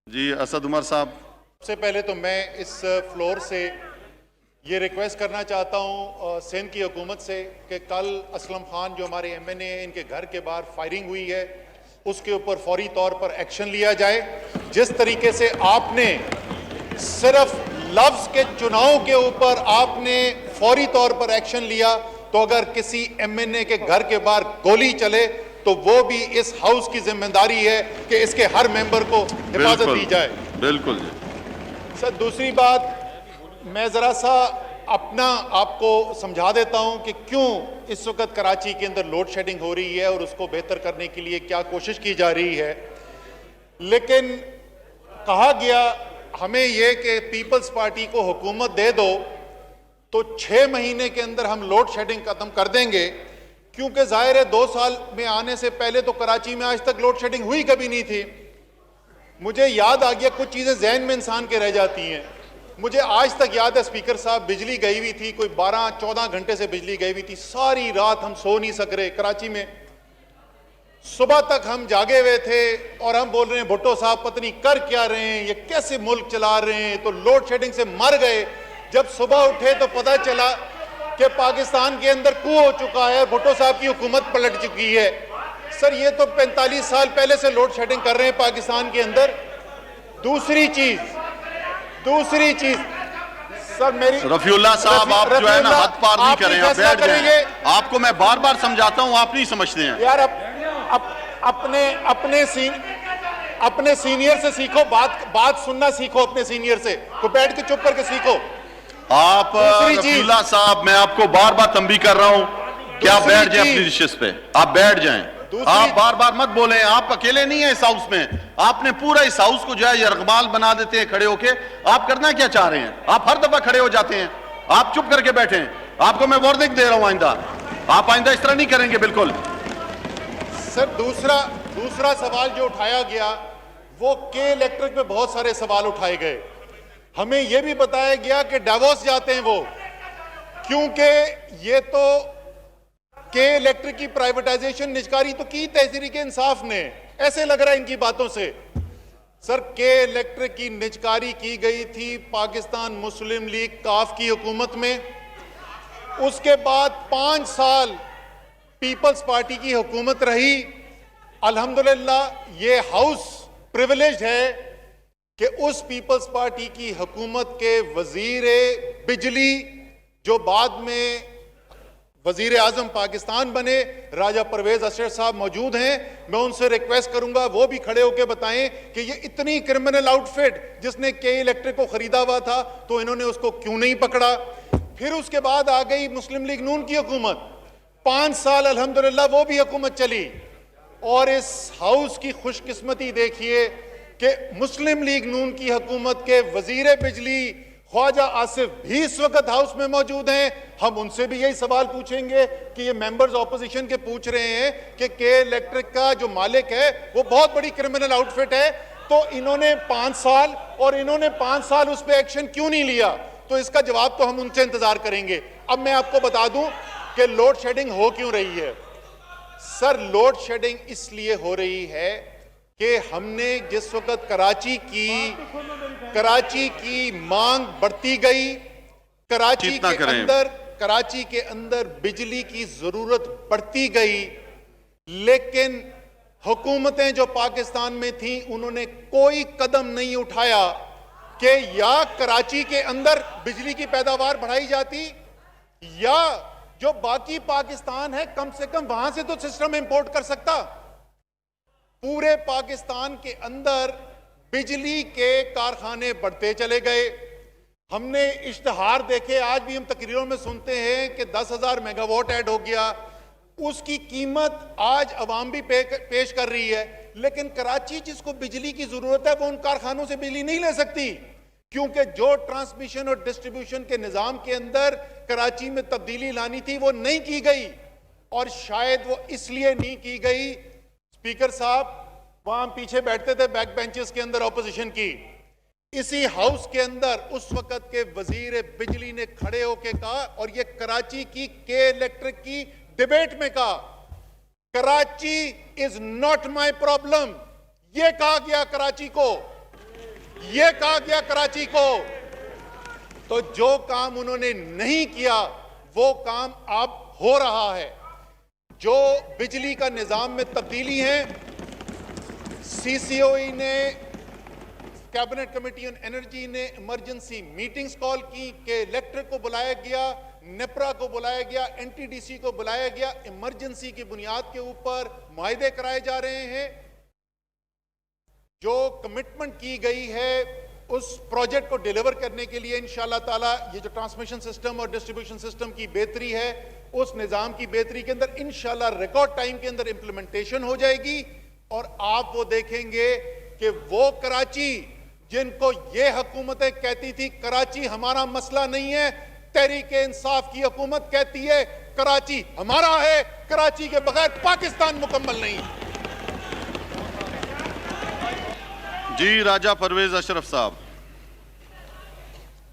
جی اسد عمر صاحب. سب سے پہلے تو میں اس فلور سے یہ ریکویسٹ کرنا چاہتا ہوں سندھ کی حکومت سے کہ کل اسلم خان جو ہمارے ایم این اے ہیں ان کے گھر کے باہر فائرنگ ہوئی ہے اس کے اوپر فوری طور پر ایکشن لیا جائے. جس طریقے سے آپ نے صرف لفظ کے چناؤ کے اوپر آپ نے فوری طور پر ایکشن لیا تو اگر کسی ایم این اے کے گھر کے باہر گولی چلے تو وہ بھی اس ہاؤس کی ذمہ داری ہے کہ اس کے ہر ممبر کو حفاظت دی جائے. بالکل جی سر دوسری بات میں ذرا سا اپنا آپ کو سمجھا دیتا ہوں کہ کیوں اس وقت کراچی کے اندر لوڈ شیڈنگ ہو رہی ہے اور اس کو بہتر کرنے کے لیے کیا کوشش کی جا رہی ہے. لیکن کہا گیا ہمیں یہ کہ پیپلز پارٹی کو حکومت دے دو تو 6 مہینے کے اندر ہم لوڈ شیڈنگ ختم کر دیں گے، کیونکہ ظاہر ہے 2 سال میں آنے سے پہلے تو کراچی میں آج تک لوڈ شیڈنگ ہوئی کبھی نہیں تھی. مجھے یاد آ گیا کچھ چیزیں ذہن میں انسان کے رہ جاتی ہیں. مجھے آج تک یاد ہے اسپیکر صاحب بجلی گئی ہوئی تھی، کوئی 12-14 گھنٹے سے بجلی گئی ہوئی تھی، ساری رات ہم سو نہیں سک رہے کراچی میں. صبح تک ہم جاگے ہوئے تھے اور ہم بول رہے ہیں بھٹو صاحب پتہ نہیں کر کیا رہے ہیں، یہ کیسے ملک چلا رہے ہیں. تو لوڈ شیڈنگ سے مر گئے. جب صبح اٹھے تو پتہ چلا کہ پاکستان کے اندر کو ہو چکا ہے، بھٹو صاحب کی حکومت پلٹ چکی ہے. سر یہ تو 45 سال پہلے سے لوڈ شیڈنگ کر رہے ہیں پاکستان کے اندر. دوسری چیز سر میری رفیع اللہ صاحب آپ جو ہے نا حد پار نہیں کریں، آپ بیٹھ جائیں. آپ کو میں بار بار سمجھاتا ہوں، آپ نہیں سمجھتے ہیں یار. اپنے سینئر سے سیکھو، بات سننا سیکھو اپنے سینئر سے، تو بیٹھ کے چپ کر کے سیکھو. آپ رفیع اللہ صاحب میں آپ کو بار بار تنبیہ کر رہا ہوں کہ آپ بیٹھ جائیں اپنی نشست پہ، آپ بیٹھ جائیں. آپ بار بار مت بولیں، آپ اکیلے نہیں ہیں اس ہاؤس میں. آپ نے پورا اس ہاؤس کو جو ہے یرغمال بنا دیتے ہیں کھڑے ہو کے. آپ کرنا کیا چاہ رہے ہیں؟ آپ ہر دفعہ کھڑے ہو جاتے ہیں. آپ چپ کر کے بیٹھیں. آپ کو میں وارننگ دے رہا ہوں، آئندہ آپ آئندہ اس طرح نہیں کریں گے بالکل. سر دوسرا سوال جو اٹھایا گیا وہ کے الیکٹرک پہ بہت سارے سوال اٹھائے گئے. ہمیں یہ بھی بتایا گیا کہ ڈیوورس جاتے ہیں وہ، کیونکہ یہ تو کے الیکٹرک کی پرائیویٹائزیشن نجکاری تو کی تحریک انصاف نے، ایسے لگ رہا ہے ان کی باتوں سے. سر کے الیکٹرک کی نجکاری کی گئی تھی پاکستان مسلم لیگ کاف کی حکومت میں. اس کے بعد 5 سال پیپلز پارٹی کی حکومت رہی. الحمدللہ یہ ہاؤس پریویلیجڈ ہے کہ اس پیپلز پارٹی کی حکومت کے وزیر بجلی جو بعد میں وزیر اعظم پاکستان بنے، راجہ پرویز اشرف صاحب موجود ہیں. میں ان سے ریکویسٹ کروں گا وہ بھی کھڑے ہو کے بتائیں کہ یہ اتنی کرمنل آؤٹ فٹ جس نے کے الیکٹرک کو خریدا ہوا تھا تو انہوں نے اس کو کیوں نہیں پکڑا. پھر اس کے بعد آ گئی مسلم لیگ نون کی حکومت. 5 سال الحمدللہ وہ بھی حکومت چلی. اور اس ہاؤس کی خوش قسمتی دیکھیے کہ مسلم لیگ نون کی حکومت کے وزیر بجلی خواجہ آصف بھی اس وقت ہاؤس میں موجود ہیں. ہم ان سے بھی یہی سوال پوچھیں گے کہ یہ ممبرز اپوزیشن کے پوچھ رہے ہیں کہ کے الیکٹرک کا جو مالک ہے وہ بہت بڑی کرمنل آؤٹ فٹ ہے، تو انہوں نے 5 سال اس پہ ایکشن کیوں نہیں لیا؟ تو اس کا جواب تو ہم ان سے انتظار کریں گے. اب میں آپ کو بتا دوں کہ لوڈ شیڈنگ ہو کیوں رہی ہے. سر لوڈ شیڈنگ اس لیے ہو رہی ہے کہ ہم نے جس وقت کراچی کی مانگ بڑھتی گئی، کراچی کے اندر بجلی کی ضرورت بڑھتی گئی، لیکن حکومتیں جو پاکستان میں تھیں انہوں نے کوئی قدم نہیں اٹھایا کہ یا کراچی کے اندر بجلی کی پیداوار بڑھائی جاتی یا جو باقی پاکستان ہے کم سے کم وہاں سے تو سسٹم امپورٹ کر سکتا. پورے پاکستان کے اندر بجلی کے کارخانے بڑھتے چلے گئے. ہم نے اشتہار دیکھے، آج بھی ہم تقریروں میں سنتے ہیں کہ 10,000 میگا واٹ ایڈ ہو گیا. اس کی قیمت آج عوام بھی پیش کر رہی ہے، لیکن کراچی جس کو بجلی کی ضرورت ہے وہ ان کارخانوں سے بجلی نہیں لے سکتی، کیونکہ جو ٹرانسمیشن اور ڈسٹریبیوشن کے نظام کے اندر کراچی میں تبدیلی لانی تھی وہ نہیں کی گئی. اور شاید وہ اس لیے نہیں کی گئی، اسپیکر صاحب وہاں ہم پیچھے بیٹھتے تھے بیک بینچز کے اندر اپوزیشن کی، اسی ہاؤس کے اندر اس وقت کے وزیر بجلی نے کھڑے ہو کے کہا، اور یہ کراچی کی کے الیکٹرک کی ڈیبیٹ میں کہا، Karachi is not my problem. یہ کہا گیا کراچی کو یہ کہا گیا کراچی کو. تو جو کام انہوں نے نہیں کیا وہ کام اب ہو رہا ہے. جو بجلی کا نظام میں تبدیلی ہے, سی سی او ای نے, کیبنٹ کمیٹی آن انرجی نے ایمرجنسی میٹنگز کال کی کہ الیکٹرک کو بلایا گیا, نیپرا کو بلایا گیا, این ٹی ڈی سی کو بلایا گیا, ایمرجنسی کی بنیاد کے اوپر معاہدے کرائے جا رہے ہیں. جو کمٹمنٹ کی گئی ہے اس پروجیکٹ کو ڈیلیور کرنے کے لیے انشاءاللہ تعالی یہ جو ٹرانسمیشن سسٹم اور ڈسٹریبیوشن سسٹم کی بہتری ہے, اس نظام کی بہتری کے اندر انشاءاللہ ریکارڈ ٹائم کے اندر امپلیمنٹیشن ہو جائے گی. اور آپ وہ دیکھیں گے کہ وہ کراچی جن کو یہ حکومتیں کہتی تھی کراچی ہمارا مسئلہ نہیں ہے, تحریک انصاف کی حکومت کہتی ہے کراچی ہمارا ہے, کراچی کے بغیر پاکستان مکمل نہیں. جی راجہ پرویز اشرف صاحب.